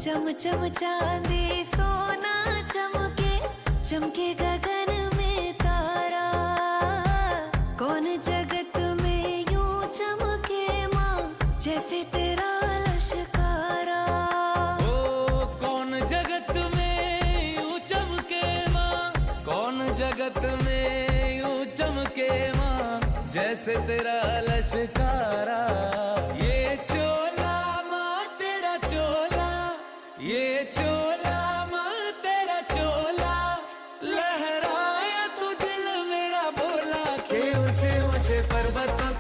चम चम चांदी सोना चमके, चमके गगन में तारा। कौन जगत में यूं चमके माँ, जैसे तेरा लश्कारा। ओ कौन जगत में यूं चमके माँ, कौन जगत में यूं चमके माँ, जैसे तेरा लश्कारा। ये चोला माँ तेरा चोला, ये चोला माँ तेरा चोला, लहराया तू दिल मेरा बोला कि ऊंचे ऊंचे पर्वतों